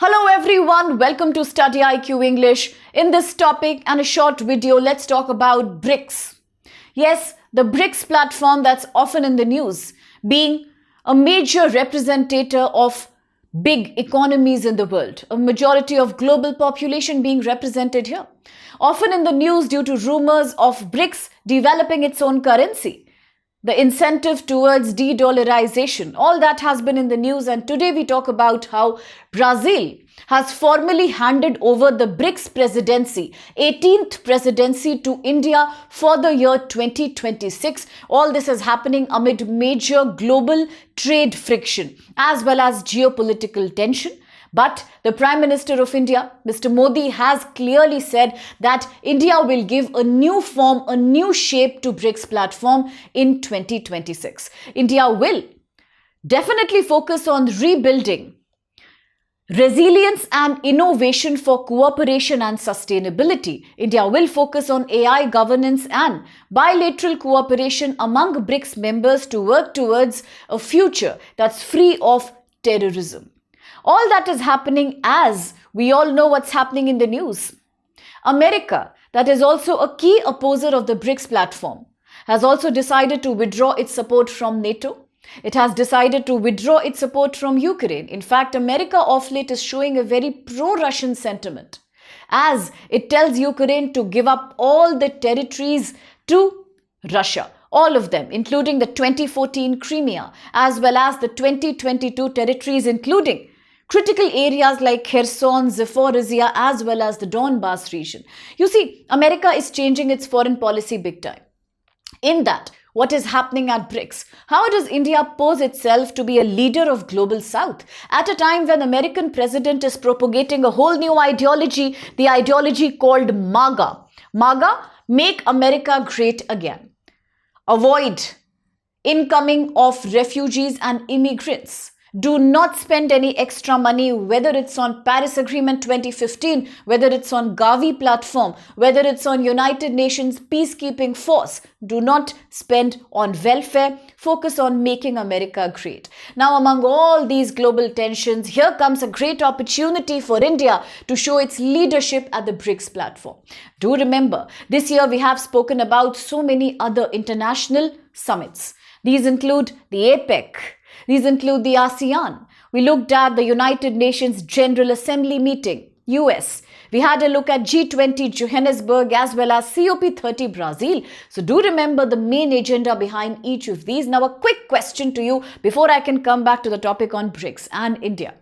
Hello everyone, welcome to Study IQ English. In this topic and a short video, let's talk about BRICS. Yes, the BRICS platform that's often in the news, being a major representative of big economies in the world, a majority of global population being represented here. Often in the news due to rumors of BRICS developing its own currency. The incentive towards de-dollarization, all that has been in the news, and today we talk about how Brazil has formally handed over the BRICS Presidency, 18th presidency to India for the year 2026. All this is happening amid major global trade friction as well as geopolitical tension. But the Prime Minister of India, Mr. Modi, has clearly said that India will give a new form, a new shape to BRICS platform in 2026. India will definitely focus on rebuilding resilience and innovation for cooperation and sustainability. India will focus on AI governance and bilateral cooperation among BRICS members to work towards a future that's free of terrorism. All that is happening as we all know what's happening in the news. America, that is also a key opposer of the BRICS platform, has also decided to withdraw its support from NATO. It has decided to withdraw its support from Ukraine. In fact, America of late is showing a very pro-Russian sentiment as it tells Ukraine to give up all the territories to Russia. All of them, including the 2014 Crimea, as well as the 2022 territories, including critical areas like Kherson, Zaporizhia, as well as the Donbas region. You see, America is changing its foreign policy big time. In that, what is happening at BRICS? How does India pose itself to be a leader of Global South at a time when American president is propagating a whole new ideology, the ideology called MAGA. MAGA, Make America Great Again. Avoid incoming of refugees and immigrants. Do not spend any extra money, whether it's on Paris Agreement 2015, whether it's on Gavi platform, whether it's on United Nations peacekeeping force. Do not spend on welfare. Focus on making America great. Now, among all these global tensions, here comes a great opportunity for India to show its leadership at the BRICS platform. Do remember, this year we have spoken about so many other international summits. These include the APEC. These include the ASEAN. We looked at the United Nations General Assembly meeting, US. We had a look at G20 Johannesburg as well as COP30 Brazil. So do remember the main agenda behind each of these. Now a quick question to you before I can come back to the topic on BRICS and India.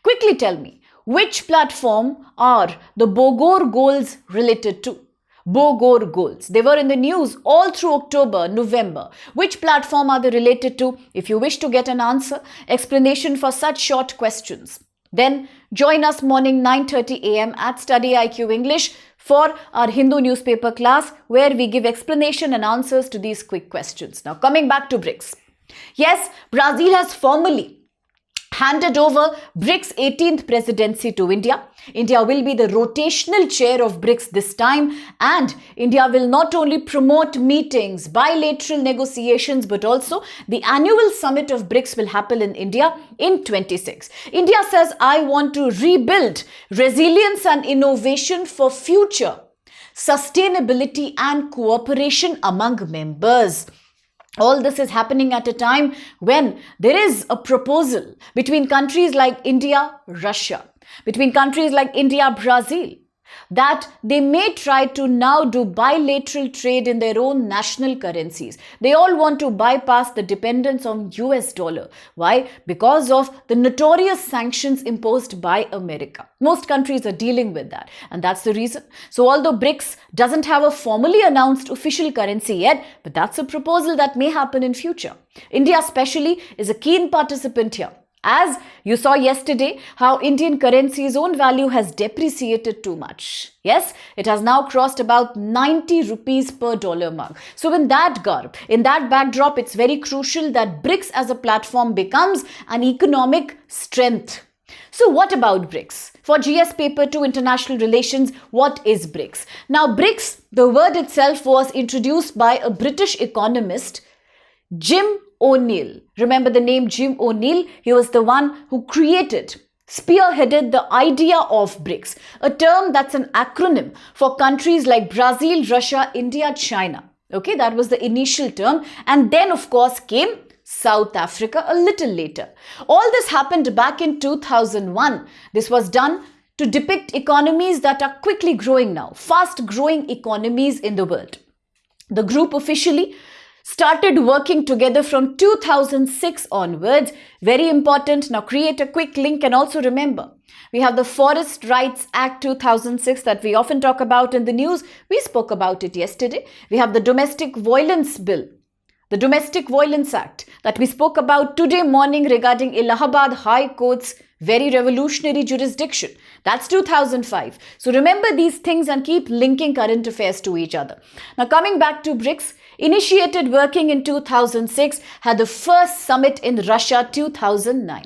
Quickly tell me, which platform are the Bogor goals related to? Bogor goals. They were in the news all through October, November. Which platform are they related to? If you wish to get an answer, explanation for such short questions, then join us morning 9:30 a.m. at Study IQ English for our Hindu newspaper class where we give explanation and answers to these quick questions. Now coming back to BRICS. Yes, Brazil has formally handed over BRICS 18th presidency to India. India will be the rotational chair of BRICS this time, and India will not only promote meetings, bilateral negotiations, but also the annual summit of BRICS will happen in India in 26. India says, I want to rebuild resilience and innovation for future sustainability and cooperation among members. All this is happening at a time when there is a proposal between countries like India, Russia, between countries like India, Brazil, that they may try to now do bilateral trade in their own national currencies. They all want to bypass the dependence on US dollar. Why? Because of the notorious sanctions imposed by America. Most countries are dealing with that, and that's the reason. So although BRICS doesn't have a formally announced official currency yet, but that's a proposal that may happen in future. India especially is a keen participant here. As you saw yesterday, how Indian currency's own value has depreciated too much. Yes, it has now crossed about 90 rupees per dollar mark. So in that backdrop, it's very crucial that BRICS as a platform becomes an economic strength. So what about BRICS? For GS Paper 2 International Relations, what is BRICS? Now BRICS, the word itself was introduced by a British economist, Jim O'Neill. Remember the name Jim O'Neill? He was the one who created spearheaded the idea of BRICS, a term that's an acronym for countries like Brazil, Russia, India, China. Okay, that was the initial term. And then, of course, came South Africa a little later. All this happened back in 2001. This was done to depict economies that are quickly growing now, fast-growing economies in the world. The group officially started working together from 2006 onwards. Very important. Now create a quick link and also remember, we have the Forest Rights Act 2006 that we often talk about in the news. We spoke about it yesterday. We have the Domestic Violence Bill, the Domestic Violence Act that we spoke about today morning regarding Allahabad High Court's very revolutionary jurisdiction. That's 2005. So remember these things and keep linking current affairs to each other. Now coming back to BRICS, initiated working in 2006, had the first summit in Russia 2009.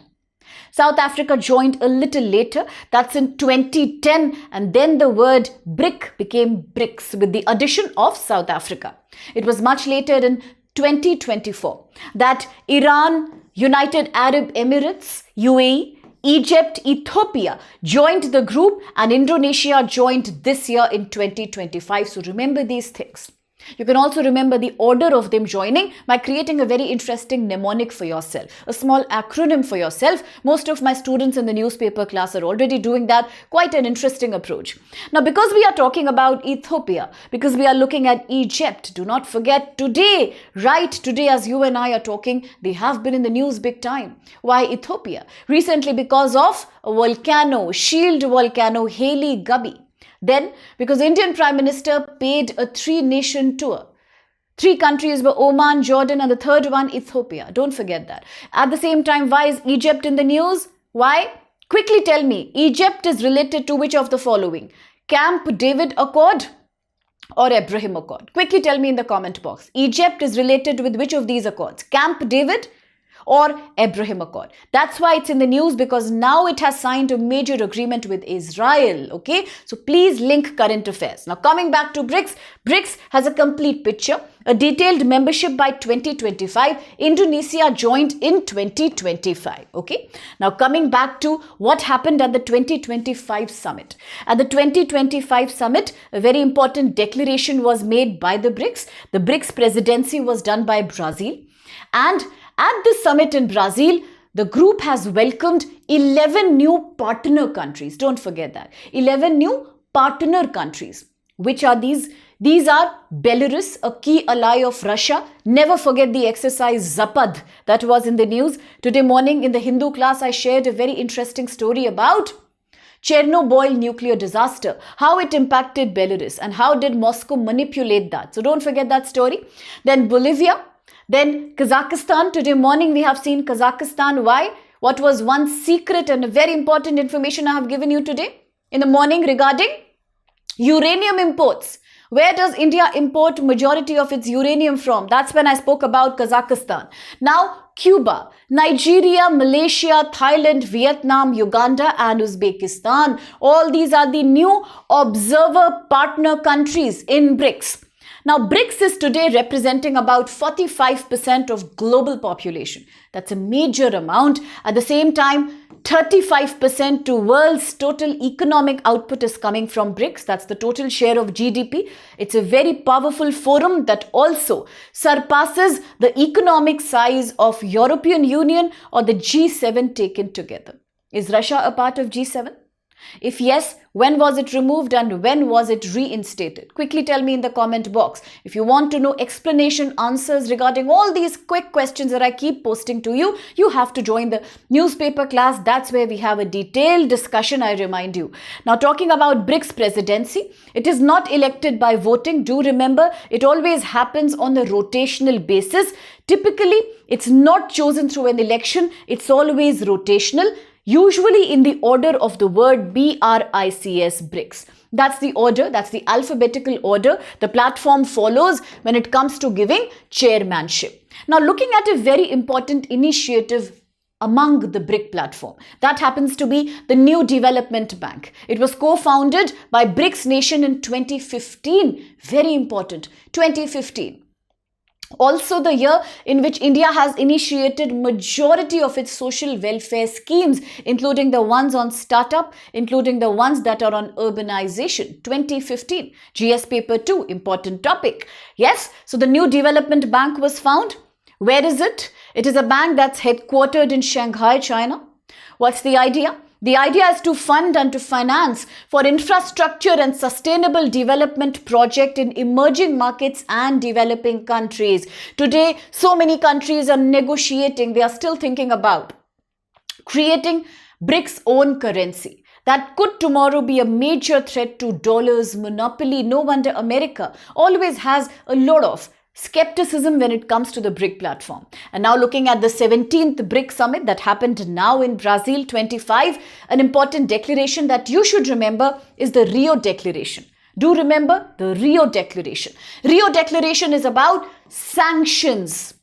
South Africa joined a little later, that's in 2010, and then the word BRIC became BRICS with the addition of South Africa. It was much later in 2024 that Iran, United Arab Emirates, UAE, Egypt, Ethiopia joined the group, and Indonesia joined this year in 2025. So remember these things. You can also remember the order of them joining by creating a very interesting mnemonic for yourself, a small acronym for yourself. Most of my students in the newspaper class are already doing that. Quite an interesting approach. Now, because we are talking about Ethiopia, because we are looking at Egypt, do not forget today, right today as you and I are talking, they have been in the news big time. Why Ethiopia? Recently because of a volcano, shield volcano, Haile Gabi. Then, because Indian Prime Minister paid a 3-nation tour. 3 countries were Oman, Jordan, and the third one, Ethiopia. Don't forget that. At the same time, why is Egypt in the news? Why? Quickly tell me. Egypt is related to which of the following? Camp David Accord or Abraham Accord? Quickly tell me in the comment box. Egypt is related with which of these accords? Camp David or Abraham Accord. That's why it's in the news, because now it has signed a major agreement with Israel. Okay, so please link current affairs. Now coming back to BRICS, BRICS has a complete picture, a detailed membership by 2025. Indonesia joined in 2025. Okay, now coming back to what happened at the 2025 summit. At the 2025 summit, a very important declaration was made by the BRICS. The BRICS presidency was done by Brazil, and at this summit in Brazil, the group has welcomed 11 new partner countries. Don't forget that. 11 new partner countries. Which are these? These are Belarus, a key ally of Russia. Never forget the exercise Zapad that was in the news. Today morning in the Hindu class, I shared a very interesting story about Chernobyl nuclear disaster, how it impacted Belarus and how did Moscow manipulate that. So don't forget that story. Then Bolivia. Then Kazakhstan. Today morning we have seen Kazakhstan. Why? What was one secret and very important information I have given you today in the morning regarding uranium imports. Where does India import majority of its uranium from? That's when I spoke about Kazakhstan. Now Cuba, Nigeria, Malaysia, Thailand, Vietnam, Uganda and Uzbekistan. All these are the new observer partner countries in BRICS. Now, BRICS is today representing about 45% of global population. That's a major amount. At the same time, 35% to world's total economic output is coming from BRICS. That's the total share of GDP. It's a very powerful forum that also surpasses the economic size of European Union or the G7 taken together. Is Russia a part of G7? If yes, when was it removed and when was it reinstated? Quickly tell me in the comment box. If you want to know explanation answers regarding all these quick questions that I keep posting to you, you have to join the newspaper class. That's where we have a detailed discussion, I remind you. Now talking about BRICS presidency, it is not elected by voting. Do remember, it always happens on a rotational basis. Typically, it's not chosen through an election. It's always rotational. Usually in the order of the word BRICS, BRICS. That's the order, that's the alphabetical order the platform follows when it comes to giving chairmanship. Now looking at a very important initiative among the BRIC platform. That happens to be the New Development Bank. It was co-founded by BRICS nation in 2015. Very important, 2015. Also the year in which India has initiated majority of its social welfare schemes, including the ones on startup, including the ones that are on urbanization. 2015, GS paper 2, important topic. Yes, so the new development bank was found. Where is it? It is a bank that's headquartered in Shanghai, China. What's the idea? The idea is to fund and to finance for infrastructure and sustainable development project in emerging markets and developing countries. Today, so many countries are negotiating, they are still thinking about creating BRICS own currency. That could tomorrow be a major threat to dollars monopoly. No wonder America always has a lot of skepticism when it comes to the BRIC platform. And now looking at the 17th BRIC summit that happened now in Brazil 25, an important declaration that you should remember is the Rio Declaration. Do remember the Rio Declaration. Rio Declaration is about sanctions,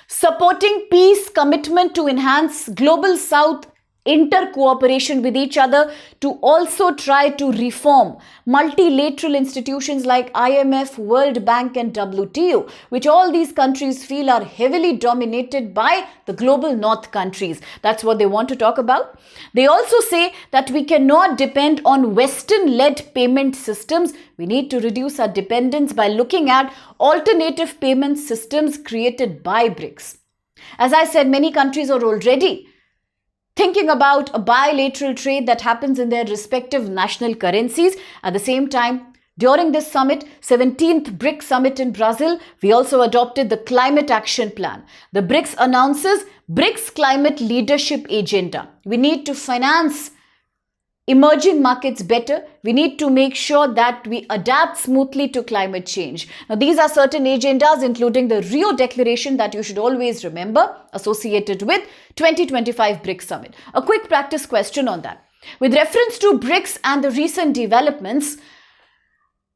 supporting peace, commitment to enhance global South inter-cooperation with each other, to also try to reform multilateral institutions like IMF, World Bank and WTO, which all these countries feel are heavily dominated by the global North countries. That's what they want to talk about. They also say that we cannot depend on Western-led payment systems. We need to reduce our dependence by looking at alternative payment systems created by BRICS. As I said, many countries are already thinking about a bilateral trade that happens in their respective national currencies. At the same time, during this summit, 17th BRIC summit in Brazil, we also adopted the Climate Action Plan. The BRICS announces BRICS Climate Leadership Agenda. We need to finance emerging markets better. We need to make sure that we adapt smoothly to climate change. Now, these are certain agendas, including the Rio Declaration, that you should always remember, associated with 2025 BRICS Summit. A quick practice question on that. With reference to BRICS and the recent developments,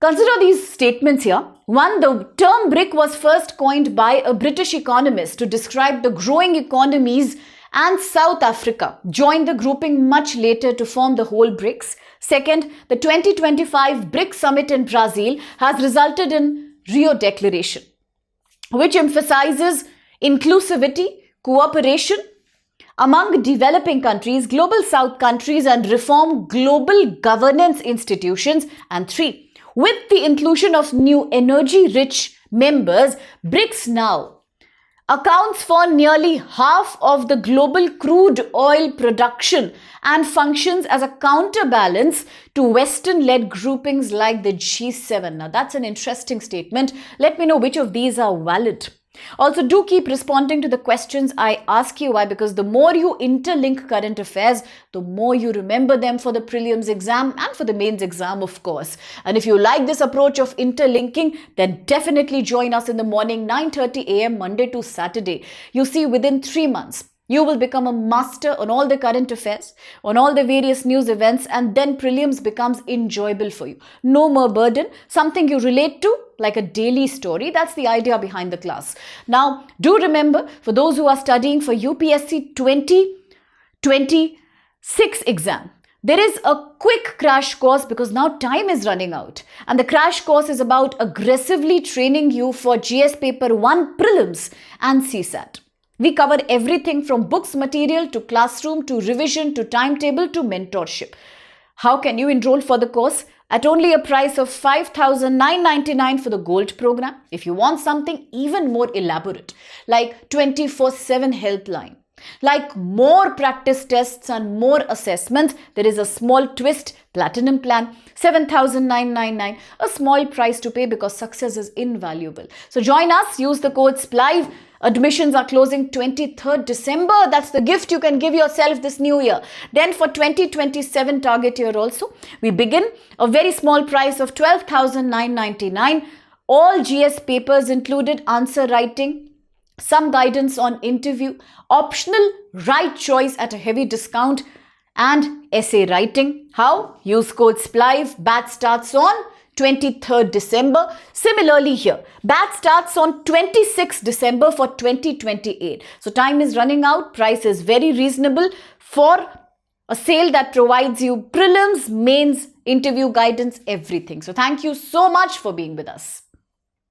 consider these statements here. One, the term BRIC was first coined by a British economist to describe the growing economies, and South Africa joined the grouping much later to form the whole BRICS. Second, the 2025 BRICS summit in Brazil has resulted in Rio Declaration, which emphasizes inclusivity, cooperation among developing countries, global South countries, and reform global governance institutions. And three, with the inclusion of new energy-rich members, BRICS now accounts for nearly half of the global crude oil production and functions as a counterbalance to Western-led groupings like the G7. Now, that's an interesting statement. Let me know which of these are valid. Also, do keep responding to the questions I ask you. Why? Because the more you interlink current affairs, the more you remember them for the prelims exam and for the mains exam, of course. And if you like this approach of interlinking, then definitely join us in the morning, 9:30 a.m. Monday to Saturday. You see, within 3 months, you will become a master on all the current affairs, on all the various news events, and then prelims becomes enjoyable for you. No more burden, something you relate to, like a daily story. That's the idea behind the class. Now, do remember, for those who are studying for UPSC 2026 exam, there is a quick crash course because now time is running out. And the crash course is about aggressively training you for GS Paper 1 Prelims and CSAT. We cover everything from books material to classroom to revision to timetable to mentorship. How can you enroll for the course? At only a price of 5,999 for the gold program. If you want something even more elaborate, like 24/7 helpline, like more practice tests and more assessments, there is a small twist, platinum plan, 7,999, a small price to pay because success is invaluable. So join us, use the code SPLIVE. Admissions are closing 23rd December. That's the gift you can give yourself this new year. Then for 2027 target year also, we begin a very small price of 12,999. All GS papers included, answer writing, some guidance on interview, optional right choice at a heavy discount, and essay writing. How? Use code SPLIVE. Batch starts on 23rd December. Similarly here, batch starts on 26th December for 2028. So time is running out. Price is very reasonable for a sale that provides you prelims, mains, interview guidance, everything. So thank you so much for being with us.